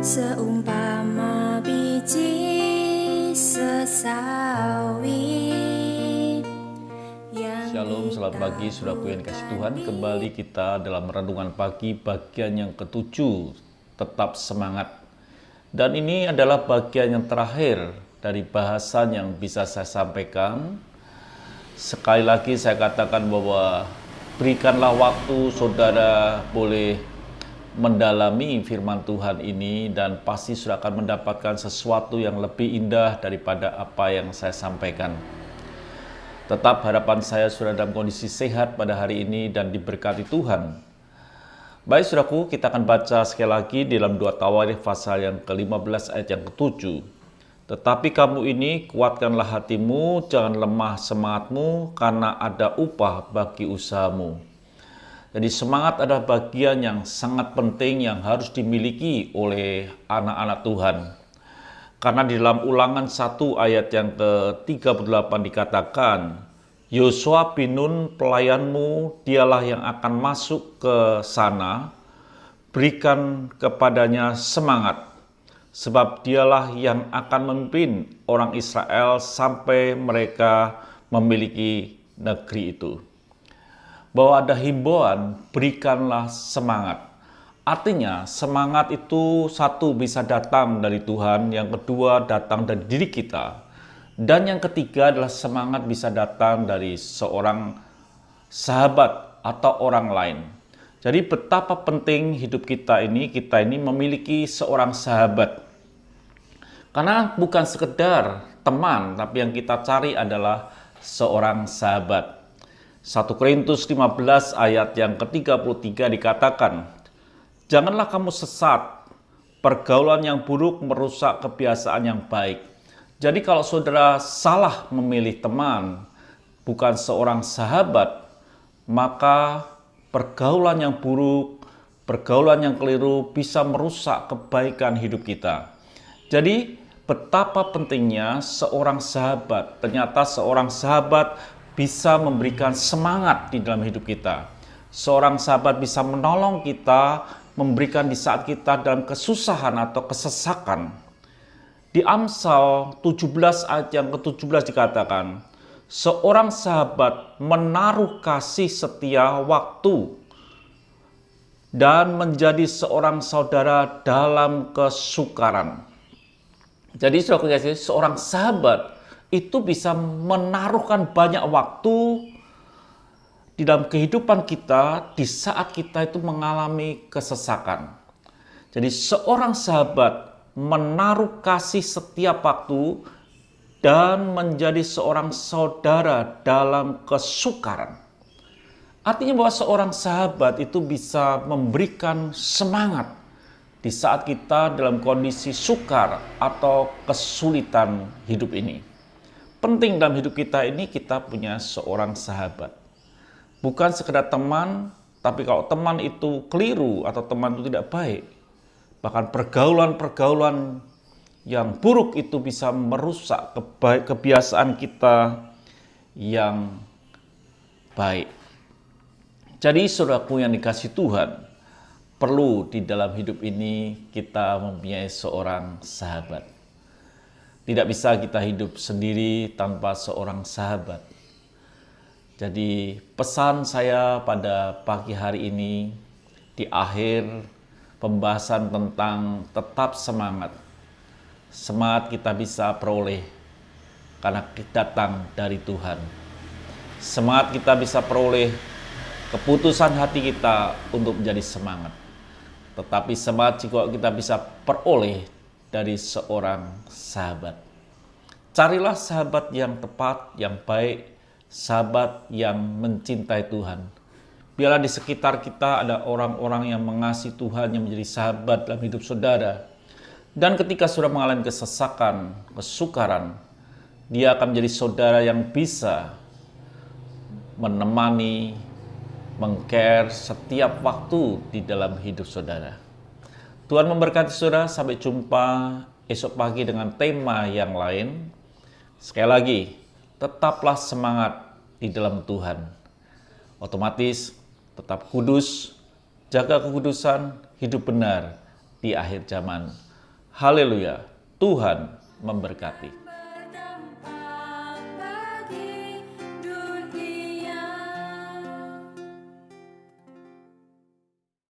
Seumpama biji sesawi yang Shalom, selamat pagi saudaraku yang dikasih Tuhan. Kembali kita dalam renungan pagi bagian yang ketujuh, tetap semangat. Dan ini adalah bagian yang terakhir dari bahasan yang bisa saya sampaikan. Sekali lagi saya katakan bahwa berikanlah waktu saudara boleh mendalami firman Tuhan ini, dan pasti sudah akan mendapatkan sesuatu yang lebih indah daripada apa yang saya sampaikan. Tetap harapan saya sudah dalam kondisi sehat pada hari ini dan diberkati Tuhan. Baik saudaraku, kita akan baca sekali lagi di dalam 2 Tawarikh pasal yang ke-15 ayat yang ke-7. Tetapi kamu ini kuatkanlah hatimu, jangan lemah semangatmu, karena ada upah bagi usahamu. Jadi semangat adalah bagian yang sangat penting yang harus dimiliki oleh anak-anak Tuhan. Karena di dalam Ulangan 1 ayat yang ke-38 dikatakan, Yosua bin Nun pelayanmu, dialah yang akan masuk ke sana, berikan kepadanya semangat, sebab dialah yang akan memimpin orang Israel sampai mereka memiliki negeri itu. Bahwa ada himbauan, berikanlah semangat. Artinya semangat itu satu bisa datang dari Tuhan, yang kedua datang dari diri kita, dan yang ketiga adalah semangat bisa datang dari seorang sahabat atau orang lain. Jadi betapa penting hidup kita ini memiliki seorang sahabat. Karena bukan sekedar teman, tapi yang kita cari adalah seorang sahabat. 1 Korintus 15 ayat yang ke-33 dikatakan, janganlah kamu sesat, pergaulan yang buruk merusak kebiasaan yang baik. Jadi kalau saudara salah memilih teman, bukan seorang sahabat, maka pergaulan yang buruk, pergaulan yang keliru bisa merusak kebaikan hidup kita. Jadi betapa pentingnya seorang sahabat. Ternyata seorang sahabat bisa memberikan semangat di dalam hidup kita. Seorang sahabat bisa menolong kita, memberikan di saat kita dalam kesusahan atau kesesakan. Di Amsal 17 ayat yang ke-17 dikatakan, seorang sahabat menaruh kasih setia waktu dan menjadi seorang saudara dalam kesukaran. Jadi seorang sahabat itu bisa menaruhkan banyak waktu di dalam kehidupan kita di saat kita itu mengalami kesesakan. Jadi seorang sahabat menaruh kasih setiap waktu dan menjadi seorang saudara dalam kesukaran. Artinya bahwa seorang sahabat itu bisa memberikan semangat di saat kita dalam kondisi sukar atau kesulitan hidup ini. Penting dalam hidup kita ini kita punya seorang sahabat. Bukan sekedar teman, tapi kalau teman itu keliru atau teman itu tidak baik, bahkan pergaulan-pergaulan yang buruk itu bisa merusak kebiasaan kita yang baik. Jadi saudaraku yang dikasih Tuhan, perlu di dalam hidup ini kita mempunyai seorang sahabat. Tidak bisa kita hidup sendiri tanpa seorang sahabat. Jadi pesan saya pada pagi hari ini di akhir pembahasan tentang tetap semangat. Semangat kita bisa peroleh karena datang dari Tuhan. Semangat kita bisa peroleh keputusan hati kita untuk menjadi semangat. Tetapi semangat juga kita bisa peroleh dari seorang sahabat. Carilah sahabat yang tepat, yang baik, sahabat yang mencintai Tuhan. Biarlah di sekitar kita ada orang-orang yang mengasihi Tuhan, yang menjadi sahabat dalam hidup saudara. Dan ketika sudah mengalami kesesakan, kesukaran, dia akan menjadi saudara yang bisa menemani, meng-care setiap waktu di dalam hidup saudara. Tuhan memberkati saudara, sampai jumpa esok pagi dengan tema yang lain. Sekali lagi, tetaplah semangat di dalam Tuhan. Otomatis tetap kudus, jaga kekudusan, hidup benar di akhir zaman. Haleluya, Tuhan memberkati.